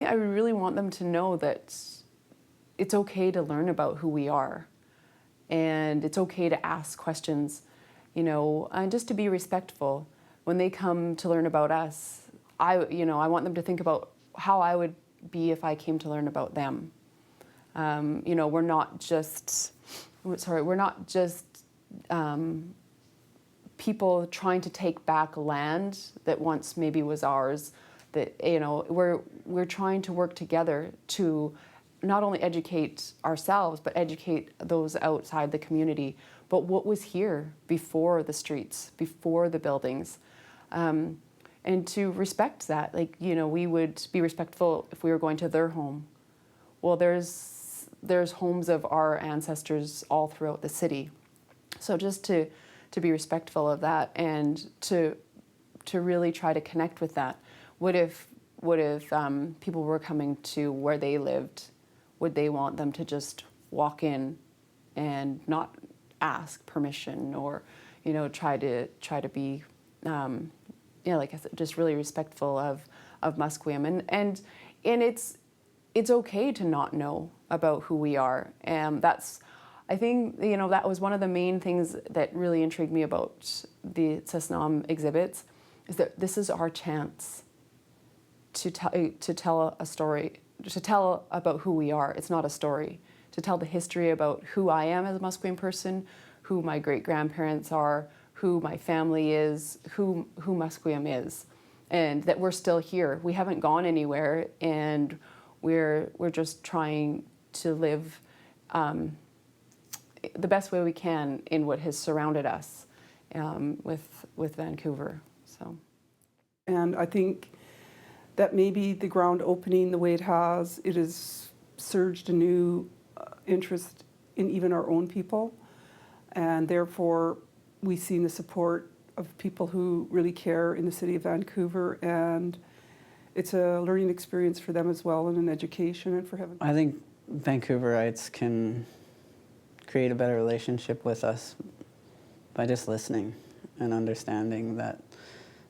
I really want them to know that it's okay to learn about who we are, and it's okay to ask questions, you know, and just to be respectful. When they come to learn about us, I want them to think about how I would be if I came to learn about them. You know, we're not just people trying to take back land that once maybe was ours. That, you know, we're trying to work together to not only educate ourselves, but educate those outside the community. But what was here before the streets, before the buildings, and to respect that. Like, you know, we would be respectful if we were going to their home. Well, there's homes of our ancestors all throughout the city. So just to be respectful of that, and to really try to connect with that. What if people were coming to where they lived? Would they want them to just walk in and not ask permission, or, you know, try to be, you know, like I said, just really respectful of Musqueam, and it's okay to not know about who we are. And I think, you know, that was one of the main things that really intrigued me about the əsnaʔəm exhibits, is that this is our chance to tell a story, to tell about who we are. It's not a story. To tell the history about who I am as a Musqueam person, who my great-grandparents are, who my family is, who Musqueam is, and that we're still here. We haven't gone anywhere, and we're just trying to live the best way we can in what has surrounded us with Vancouver. So, and I think that maybe the ground opening the way it has surged a new interest in even our own people, and therefore we've seen the support of people who really care in the city of Vancouver, and it's a learning experience for them as well, and an education, and for heaven. I think Vancouverites can create a better relationship with us by just listening and understanding that,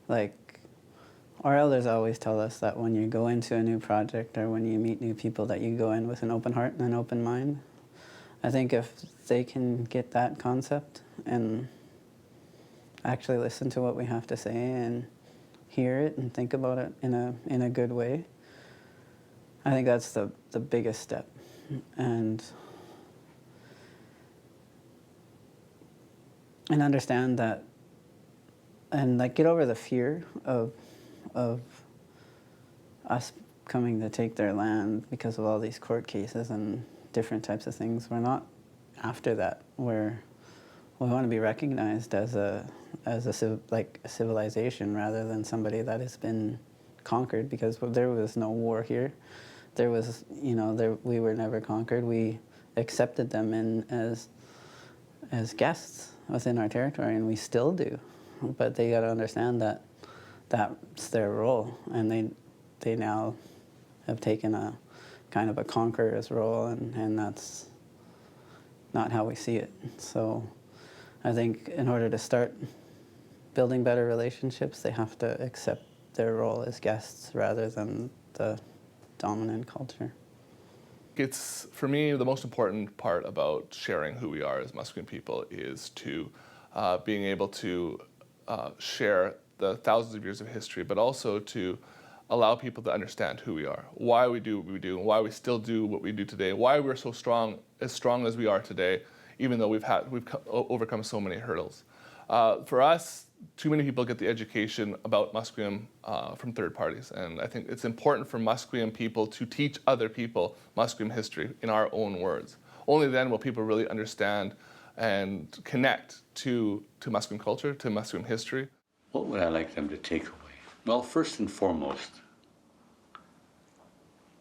like, our elders always tell us that when you go into a new project or when you meet new people, that you go in with an open heart and an open mind. I think if they can get that concept and actually listen to what we have to say and hear it and think about it in a good way, I think that's the biggest step. And understand that, and like get over the fear of us coming to take their land because of all these court cases and different types of things. We're not after that. We want to be recognized as a civilization rather than somebody that has been conquered, because there was no war here. There was, you know, we were never conquered. We accepted them in as guests within our territory, and we still do. But they got to understand that that's their role, and they now have taken a kind of a conqueror's role, and that's not how we see it. So I think in order to start building better relationships, they have to accept their role as guests rather than the dominant culture. It's, for me, the most important part about sharing who we are as Musqueam people is to being able to share the thousands of years of history, but also to allow people to understand who we are, why we do what we do, and why we still do what we do today, why we're so strong as we are today, even though we've overcome so many hurdles. For us, too many people get the education about Musqueam from third parties, and I think it's important for Musqueam people to teach other people Musqueam history in our own words. Only then will people really understand and connect to Musqueam culture, to Musqueam history. What would I like them to take away? Well, first and foremost,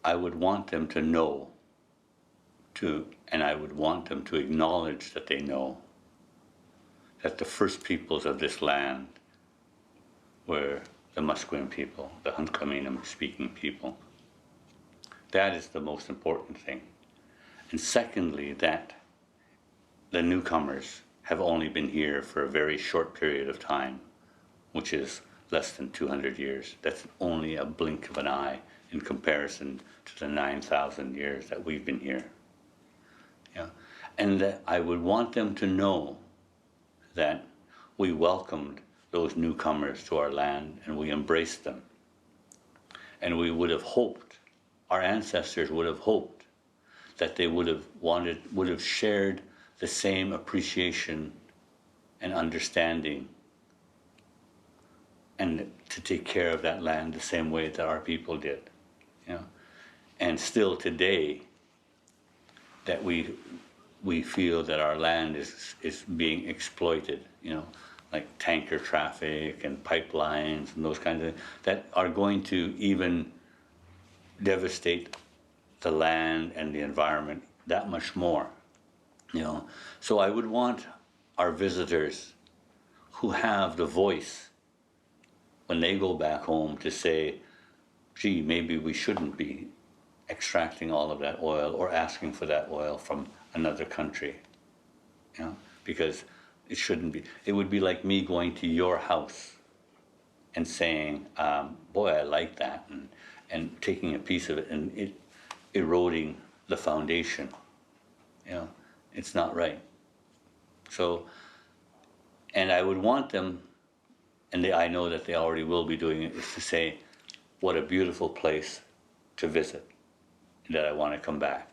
I would want them to know, and I would want them to acknowledge that they know that the first peoples of this land were the Musqueam people, the x၀məthkʷəy speaking people. That is the most important thing. And secondly, that the newcomers have only been here for a very short period of time, which is less than 200 years. That's only a blink of an eye in comparison to the 9,000 years that we've been here. Yeah. And that I would want them to know that we welcomed those newcomers to our land and we embraced them. And we would have hoped, our ancestors would have hoped, that they would have shared the same appreciation and understanding, and to take care of that land the same way that our people did. You know? And still today, that we feel that our land is being exploited, you know, like tanker traffic and pipelines and those kinds of things that are going to even devastate the land and the environment that much more, you know. So I would want our visitors who have the voice when they go back home to say, gee, maybe we shouldn't be extracting all of that oil or asking for that oil from another country, you know, because it shouldn't be. It would be like me going to your house and saying, boy, I like that, and taking a piece of it and it eroding the foundation. You know, it's not right. So, and I would want them, and I know that they already will be doing it, is to say, what a beautiful place to visit, that I want to come back.